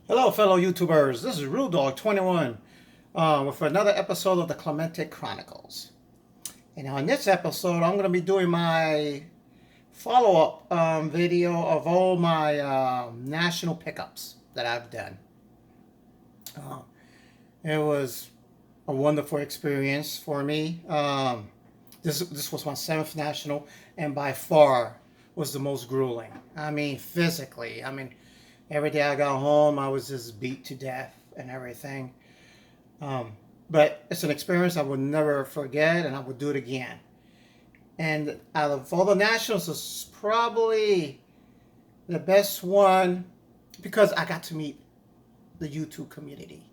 Hello, fellow YouTubers. This is RudeDog21 with another episode of the Clemente Chronicles. And on this episode, I'm going to be doing my follow-up video of all my national pickups that I've done. Uh, it was a wonderful experience for me. This was my seventh national, and by far was the most grueling. I mean, physically. Every day I got home, I was just beat to death and everything. Um, but it's an experience I would never forget, and I would do it again. And out of all the nationals, it's probably the best one because I got to meet the YouTube community.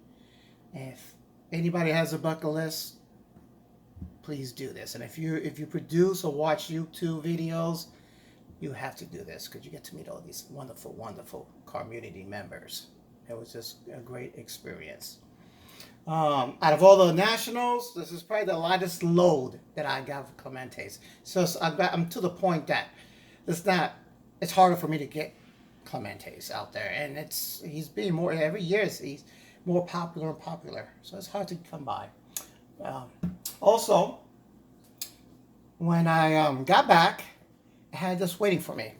And if anybody has a bucket list, please do this. And if you produce or watch YouTube videos, you have to do this because you get to meet all these wonderful, wonderful community members. It was just a great experience. Out of all the nationals, this is probably the lightest load that I got for Clementes. So I'm to the point that it's not. It's harder for me to get Clementes out there, and he's being more every year. He's more popular and popular, so it's hard to come by. Um, Also, when I got back, I had this waiting for me.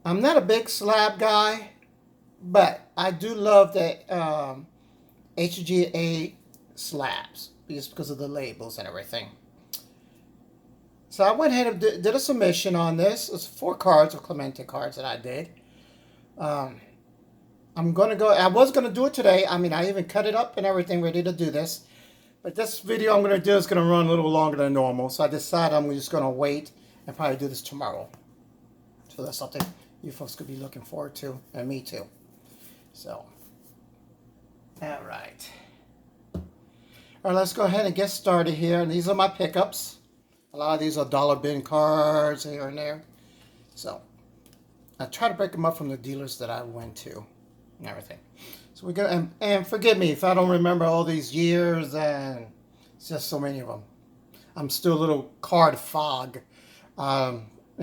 I'm not a big slab guy, but I do love the HGA slabs just because of the labels and everything. So I went ahead and did a submission on this. It's 4 cards of Clemente cards that I did. Um, I'm gonna go. I was gonna do it today. I mean, I even cut it up and everything, ready to do this. But this video I'm gonna do is gonna run a little longer than normal. So I decided I'm just gonna wait and probably do this tomorrow. So that's something you folks could be looking forward to, and me too. So, all right. All right, let's go ahead and get started here. And these are my pickups. A lot of these are dollar bin cards here and there. So, I try to break them up from the dealers that I went to and everything. So we're gonna and forgive me if I don't remember all these years, and it's just so many of them. I'm still a little card fog. I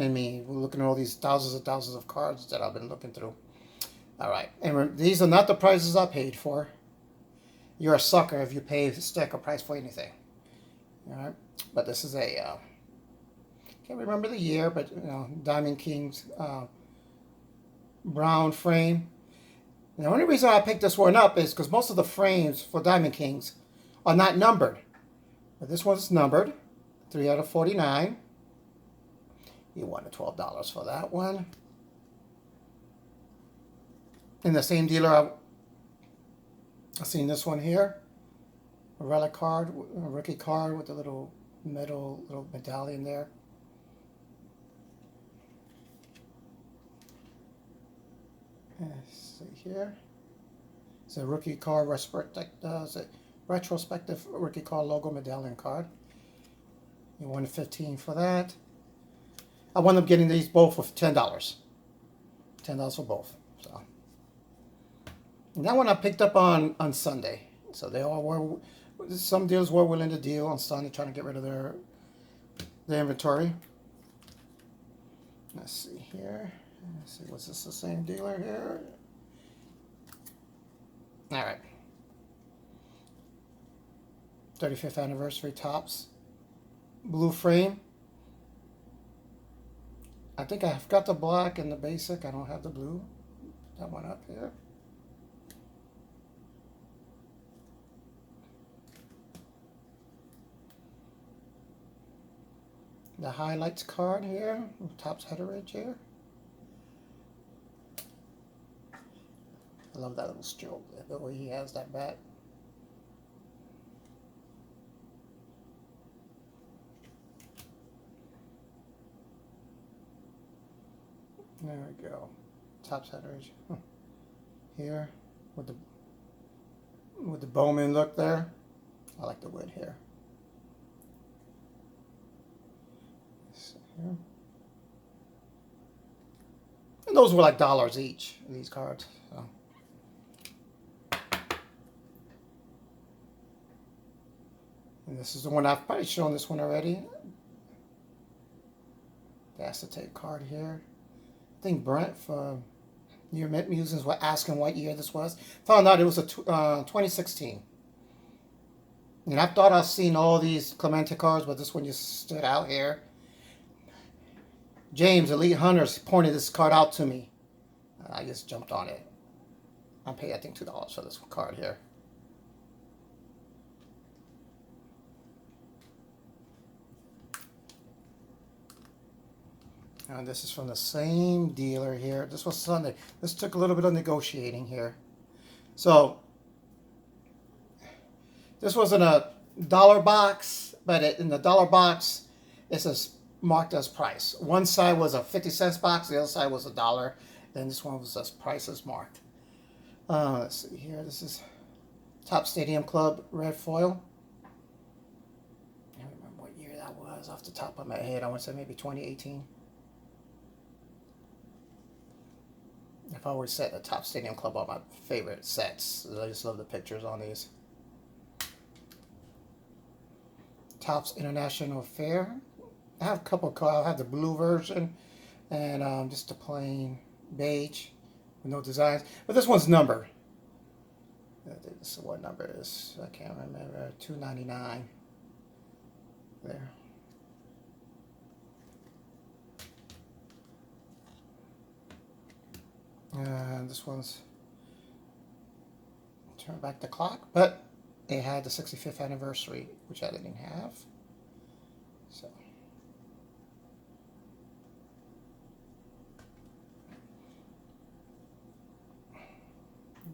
mean, we're looking at all these thousands of cards that I've been looking through. All right, and these are not the prices I paid for. You're a sucker if you pay a sticker price for anything. All right, but this is a can't remember the year, but Diamond Kings brown frame. And the only reason I picked this one up is because most of the frames for Diamond Kings are not numbered, but this one's numbered, 3 out of 49. You wanted $12 for that one. In the same dealer, I've seen this one here, a relic card, a rookie card with a little little medallion there. Let's see here. It's a rookie card retrospective rookie card logo medallion card. You wanted 15 for that. I wound up getting these both for $10. $10 for both. So, and that one I picked up on Sunday. So they all were. Some dealers were willing to deal on Sunday, trying to get rid of their inventory. Let's see here. Let's see, was this the same dealer here? All right. 35th anniversary tops. Blue frame. I think I've got the black and the basic. I don't have the blue. That one up here. The highlights card here. Topps Heatheridge here. I love that little stroke, the way he has that bat. There we go. Topps Heatheridge here with the Bowman look there. I like the wood here. Here. And those were like dollars each, these cards. So. And this is the one I've probably shown this one already. The acetate card here. I think Brent for Near Mint Musings were asking what year this was. Found out it was a 2016. And I thought I'd seen all these Clemente cards, but this one just stood out here. James, Elite Hunters, pointed this card out to me. I just jumped on it. I paid, I think, $2 for this card here. And this is from the same dealer here. This was Sunday. This took a little bit of negotiating here. So, this wasn't a dollar box, but in the dollar box, it says marked as price. One side was a 50 cents box, the other side was $1. Then this one was as price as marked. Let's see here. This is Topps Stadium Club red foil. I don't remember what year that was off the top of my head. I want to say maybe 2018. I've always said the Topps Stadium Club are my favorite sets. I just love the pictures on these. Topps International Fair. I have a couple of colors. I have the blue version and just the plain beige with no designs. But this one's numbered. This is what number it is. I can't remember. 299. There. And this one's turn back the clock, but they had the 65th anniversary, which I didn't have. So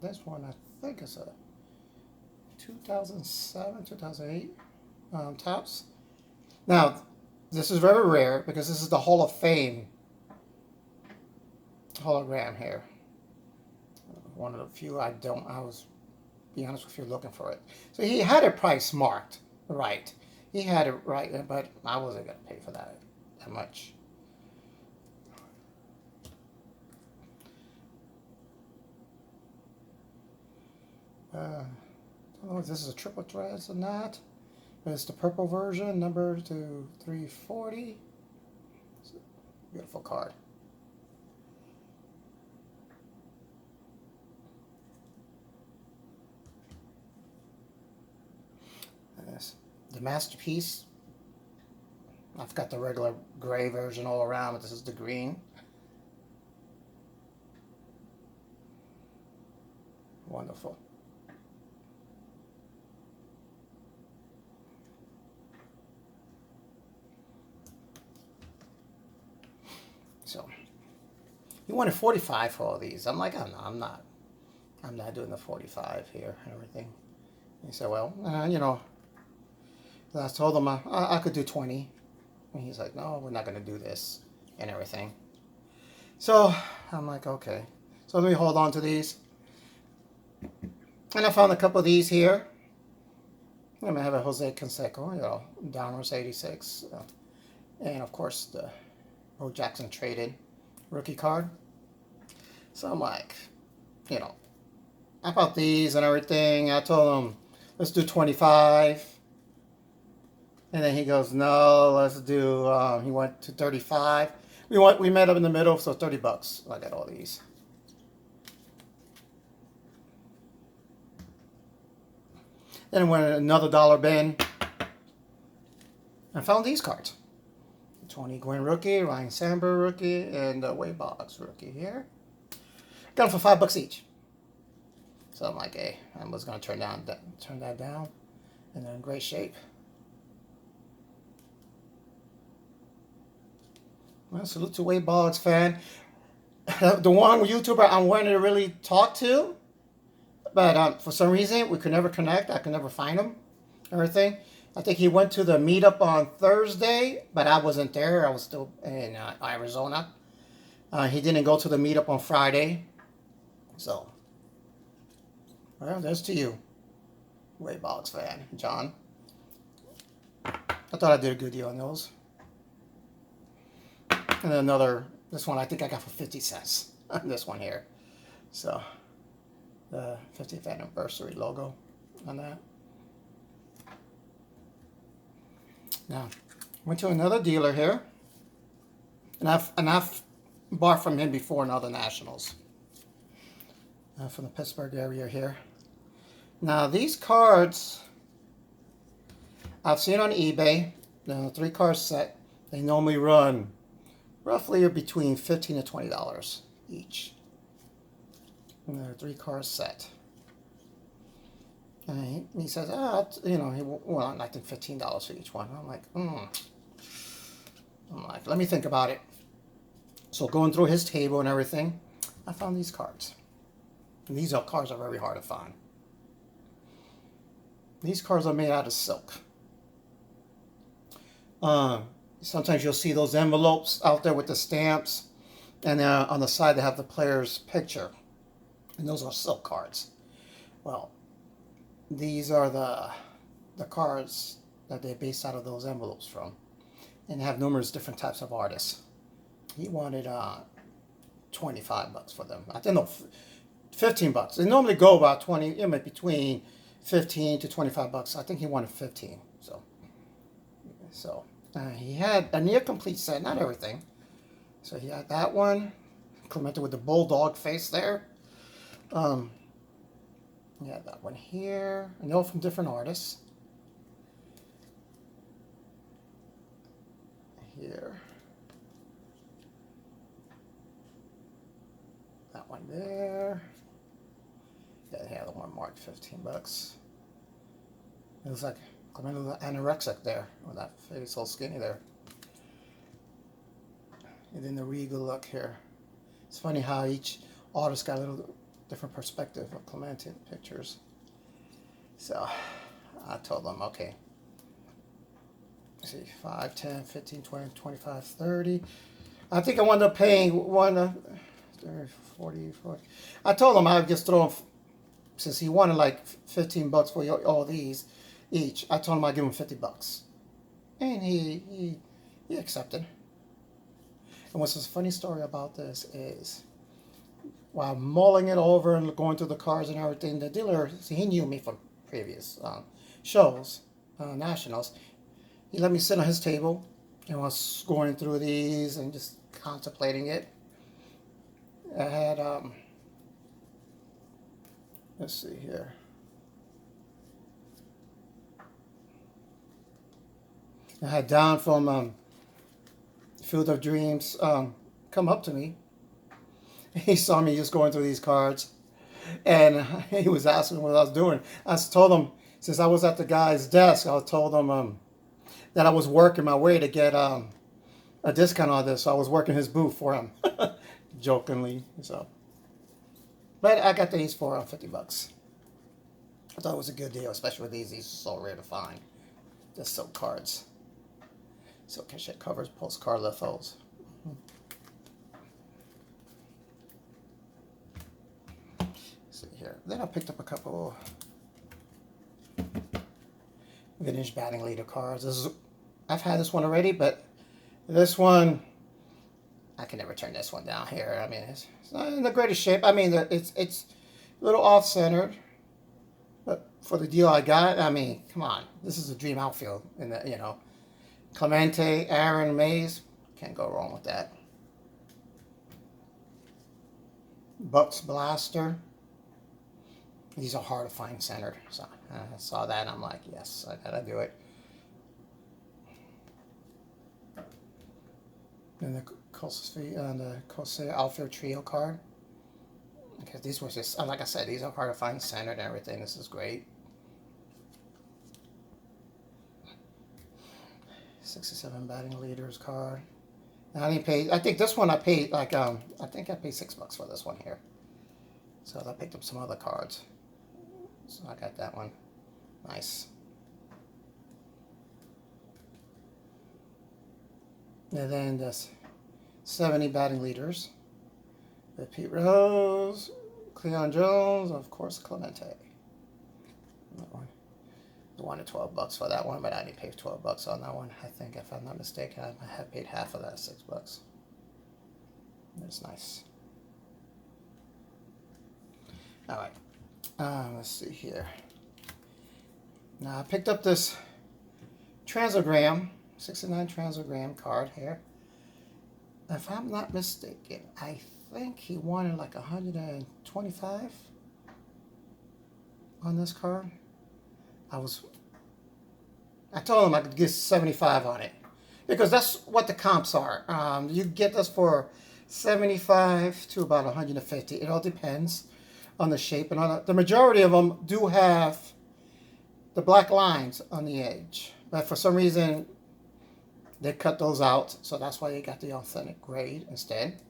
this one I think is a 2007, 2008 Topps. Now this is very rare because this is the Hall of Fame hologram here. One of the few I was, be honest with you, looking for it. So he had a price marked right. He had it right, but I wasn't going to pay for that much. I don't know if this is a triple threads or not, but it's the purple version, number to 340. It's a beautiful card. The Masterpiece. I've got the regular gray version all around, but this is the green. Wonderful. So he wanted 45 for all these. I'm like, I'm not doing the 45 here and everything. He said, well, you know, I told him I could do 20. And he's like, no, we're not going to do this and everything. So I'm like, okay. So let me hold on to these. And I found a couple of these here. I'm going to have a Jose Canseco, you know, Donruss 86. And of course, the Bo Jackson traded rookie card. So I'm like, you know, I bought these and everything. I told him, let's do 25. And then he goes, no, let's do, he went to 35. We met up in the middle, so $30. I got all these. Then I went another dollar bin and found these cards. Tony Gwynn rookie, Ryan Sandberg rookie, and Wade Boggs rookie here. Got them for $5 each. So I'm like, hey, I was going to turn that down. And they're in great shape. Well, salute to Wade Boggs fan. The one YouTuber I wanted to really talk to, but for some reason we could never connect. I could never find him. Everything. I think he went to the meetup on Thursday, but I wasn't there. I was still in Arizona. He didn't go to the meetup on Friday. So, well, there's to you, Wade Boggs fan, John. I thought I did a good deal on those. And then another, this one I think I got for 50 cents. This one here. So, the 50th anniversary logo on that. Now, went to another dealer here. And I've bought from him before in other nationals. from the Pittsburgh area here. Now these cards I've seen on eBay. The 3-card set. They normally run roughly between $15 to $20 each. And they're a 3-card set. And he says, you know, well, I think $15 for each one. I'm like, let me think about it. So going through his table and everything, I found these cards. And these cards are very hard to find. These cards are made out of silk. Sometimes you'll see those envelopes out there with the stamps, and on the side they have the player's picture, and those are silk cards. Well, these are the cards that they based out of those envelopes from, and have numerous different types of artists. He wanted $25 for them. I think no, $15. They normally go about 20, between 15 to $25. I think he wanted 15. So he had a near complete set, not everything. So he had that one, implemented with the bulldog face there. He had that one here, and they're all from different artists. Here. That one there. Yeah, he had the one marked $15. It was like a little anorexic there, with that face all skinny there. And then the regal look here. It's funny how each artist got a little different perspective of Clemente pictures. So I told them, okay, let's see, 5, 10, 15, 20, 25, 30. I think I wound up paying 40. I told him I would just throw him, since he wanted like $15 for all these each. I told him I'd give him $50, and he accepted. And what's this funny story about this is, while mulling it over and going through the cards and everything, the dealer, see, he knew me from previous shows, nationals. He let me sit on his table and was going through these and just contemplating it. I had let's see here. I had Don from Field of Dreams come up to me. He saw me just going through these cards, and he was asking what I was doing. I told him, since I was at the guy's desk, I told him that I was working my way to get a discount on this. So I was working his booth for him, jokingly. So, but I got these for $50. I thought it was a good deal, especially with these. These are so rare to find. Just silk cards. So cachet covers, postcard lithos. See here. Then I picked up a couple vintage batting leader cards. I've had this one already, but this one, I can never turn this one down here. I mean, it's not in the greatest shape. I mean, it's a little off-centered, but for the deal I got, I mean, come on, this is a dream outfield in the, Clemente, Aaron, Mays, can't go wrong with that. Bucks Blaster. These are hard to find centered. So I saw that and I'm like, yes, I gotta do it. And the Kosei Outfield Trio card. Because these were just, like I said, these are hard to find centered and everything. This is great. 67 batting leaders card. And I didn't pay. I think this one I paid like I think I paid $6 for this one here. So I picked up some other cards. So I got that one. Nice. And then this 70 batting leaders. The Pete Rose, Cleon Jones, of course Clemente. That one. I wanted $12 for that one, but I only paid $12 on that one. I think, if I'm not mistaken, I had paid half of that, $6. That's nice. All right. Let's see here. Now I picked up this Transogram, 69 Transogram card here. If I'm not mistaken, I think he wanted like 125 on this card. I told him I could get 75 on it because that's what the comps are. You get this for 75 to about 150. It all depends on the shape and all that. The majority of them do have the black lines on the edge, but for some reason they cut those out, so that's why you got the authentic grade instead.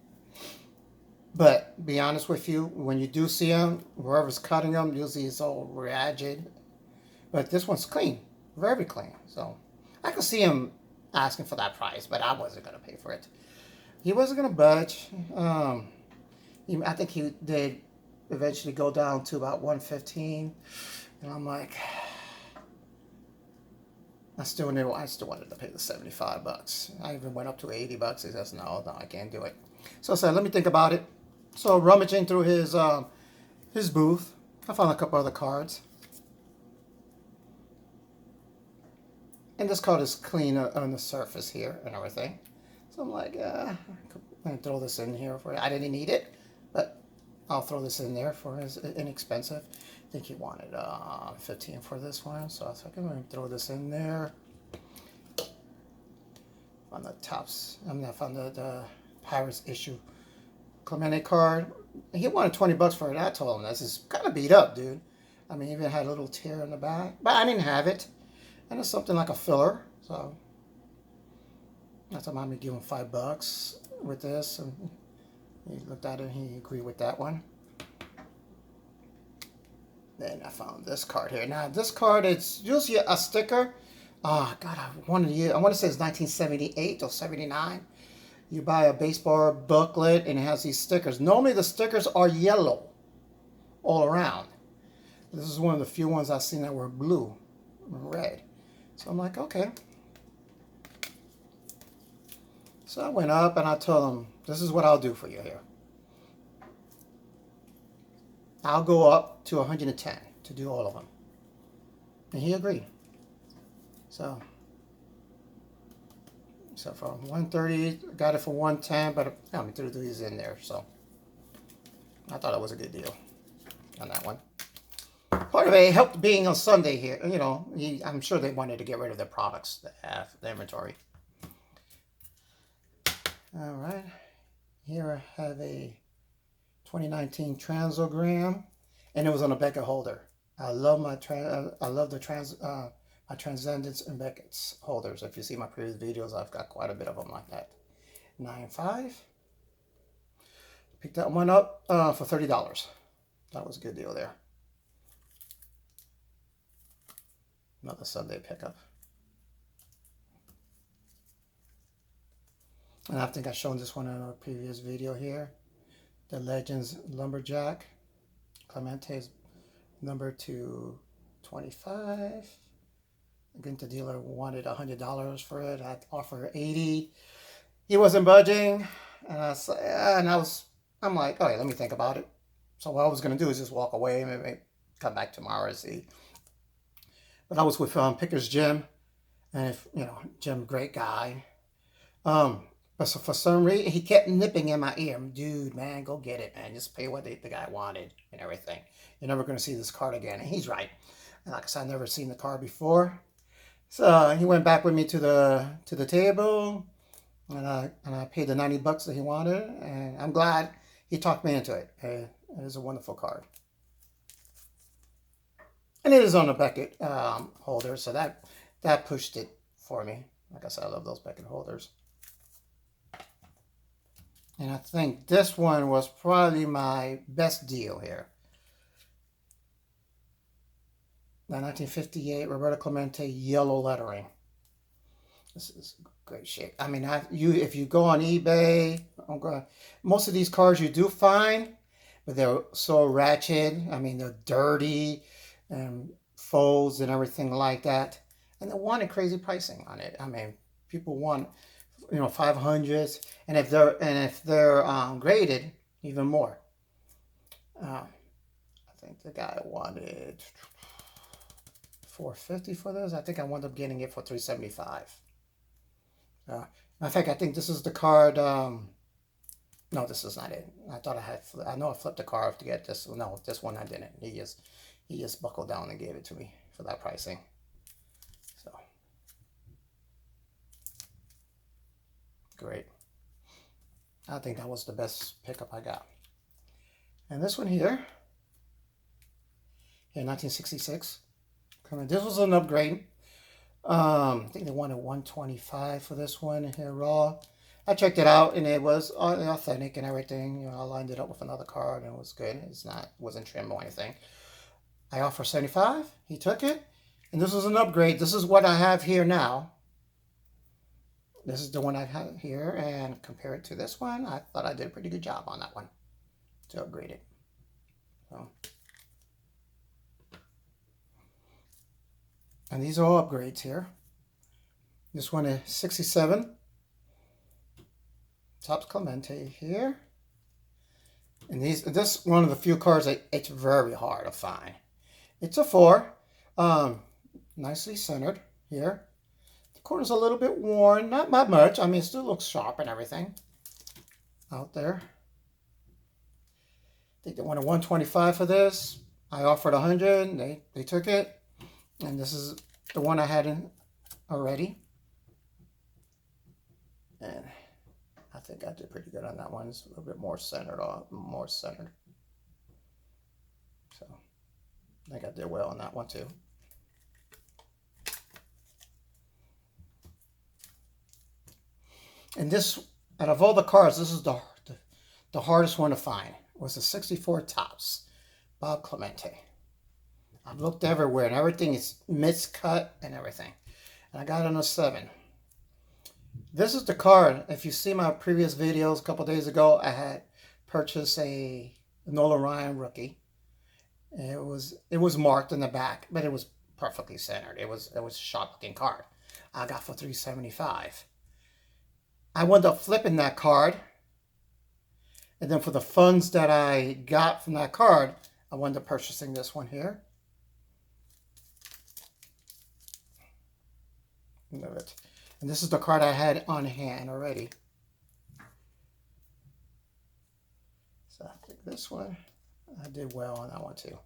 But be honest with you, when you do see them, whoever's cutting them, usually it's all ragged. But this one's clean, very clean. So I could see him asking for that price, but I wasn't going to pay for it. He wasn't going to budge. I think he did eventually go down to about 115. And I'm like, I still wanted to pay the 75 bucks. I even went up to 80 bucks. He says, no, I can't do it. So I said, let me think about it. So rummaging through his booth, I found a couple other cards. And this card is clean on the surface here and everything. So I'm like, I'm going to throw this in here for you. I didn't need it, but I'll throw this in there for his inexpensive. I think he wanted 15 for this one. So I was like, I'm going to throw this in there. On the tops, I found the Pirates issue Clemente card. He wanted 20 bucks for it. I told him this is kind of beat up, dude. I mean, even had a little tear in the back, but I didn't have it. And it's something like a filler, so that's why I'm giving $5 with this. And he looked at it and he agreed with that one. Then I found this card here. Now this card, it's usually a sticker. Oh God, I want to say it's 1978 or 79. You buy a baseball booklet and it has these stickers. Normally the stickers are yellow all around. This is one of the few ones I've seen that were blue and red. So I'm like, okay. So I went up and I told him, this is what I'll do for you here. I'll go up to 110 to do all of them. And he agreed. So from 130, got it for 110, but I threw these in there. So I thought it was a good deal on that one. Part of it helped being on Sunday here. You know, I'm sure they wanted to get rid of their products that have the inventory. All right. Here I have a 2019 Transogram, and it was on a Beckett holder. I love my my Transcendence and Beckett's holders. If you see my previous videos, I've got quite a bit of them like that. 9.5. Picked that one up for $30. That was a good deal there. Another Sunday pickup. And I think I've shown this one in a previous video here. The Legends Lumberjack. Clemente's number 225. Again, the dealer wanted $100 for it. I offered $80. He wasn't budging. And I'm like, okay, let me think about it. So what I was going to do is just walk away and maybe come back tomorrow and see. But I was with Pickers Jim, and Jim, great guy. But so for some reason, he kept nipping in my ear, dude, man, go get it, man. Just pay what the guy wanted and everything. You're never going to see this card again. And he's right. And like I said, I've never seen the card before. So he went back with me to the table, and I paid the 90 bucks that he wanted, and I'm glad he talked me into it. It is a wonderful card. And it is on a Beckett holder, so that pushed it for me. Like I said, I love those Beckett holders. And I think this one was probably my best deal here. The 1958 Roberto Clemente yellow lettering. This is great shape. I mean, if you go on eBay, most of these cards you do find, but they're so ratchet. I mean, they're dirty and folds and everything like that. And they wanted crazy pricing on it. I mean, people want 500s, and if they're graded, even more. I think the guy wanted $450 for this. I think I wound up getting it for $375. In fact, I think this is the card No, this is not it. I thought I had. I know I flipped the car to get this. No, this one I didn't. He just buckled down and gave it to me for that pricing. So great. I think that was the best pickup I got. And this one here, in 1966. This was an upgrade. I think they wanted 125 for this one here raw. I checked it out and it was authentic and everything. You know, I lined it up with another card and it was good. Wasn't trim or anything. I offered 75. He took it, and this was an upgrade. This is what I have here now. This is the one I have here, and compare it to this one. I thought I did a pretty good job on that one to upgrade it. So, and these are all upgrades here. This one is 67. Topps Clemente here. And this one of the few cards that it's very hard to find. It's a 4. Nicely centered here. The corner's a little bit worn, not much. I mean, it still looks sharp and everything out there. I think they wanted 125 for this. I offered 100. They took it. And this is the one I had in already. And I think I did pretty good on that one. It's a little bit more centered. So I think I did well on that one too. And this, out of all the cards, this is the hardest one to find. It was a 64 Topps Bob Clemente. I've looked everywhere and everything is miscut and everything. And I got it on a 7. This is the card. If you see my previous videos a couple days ago, I had purchased a Nolan Ryan rookie. It was marked in the back, but it was perfectly centered. It was a sharp looking card. I got for $375. I wound up flipping that card, and then for the funds that I got from that card, I wound up purchasing this one here. Love it. And this is the card I had on hand already. So I think this one, I did well on that one too.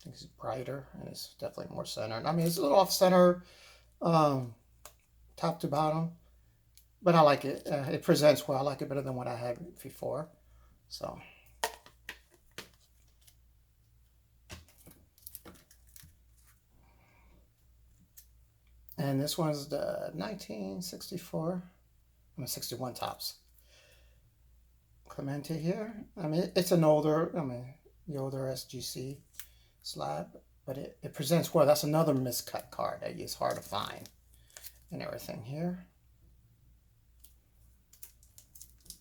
I think it's brighter and it's definitely more centered. I mean, it's a little off center, top to bottom, but I like it. It presents well. I like it better than what I had before. So. And this one's the 1964, 61 Topps Clemente here. I mean, it's an older, the older SGC slab, but it presents well. That's another miscut card that is hard to find and everything here.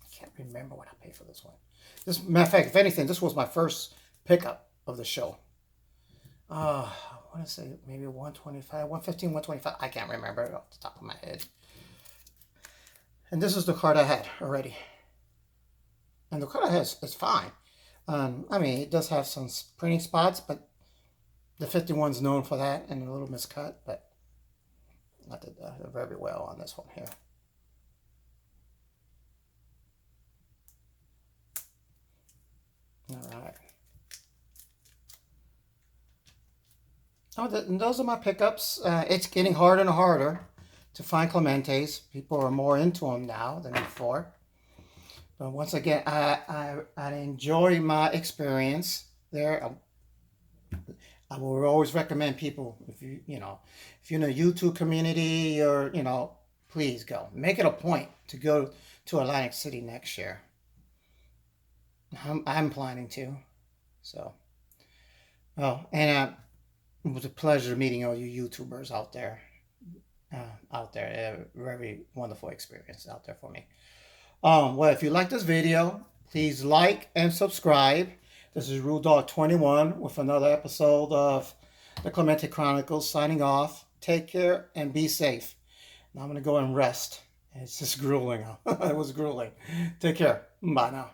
I can't remember what I paid for this one. Matter of fact, if anything, this was my first pickup of the show. I want to say maybe 125, 115, 125. I can't remember it off the top of my head. And this is the card I had already. And the card I have is fine. I mean, it does have some printing spots, but the 51's known for that and a little miscut, but I did very well on this one here. All right. Oh, those are my pickups. It's getting harder and harder to find Clementes. People are more into them now than before. But once again, I enjoy my experience there. I will always recommend people, if you're in the YouTube community, or please go. Make it a point to go to Atlantic City next year. I'm planning to. So, and it was a pleasure meeting all you YouTubers out there. A very wonderful experience out there for me. Well, if you like this video, please like and subscribe. This is RudeDog21 with another episode of the Clemente Chronicles signing off. Take care and be safe. Now I'm going to go and rest. It's just grueling. It was grueling. Take care. Bye now.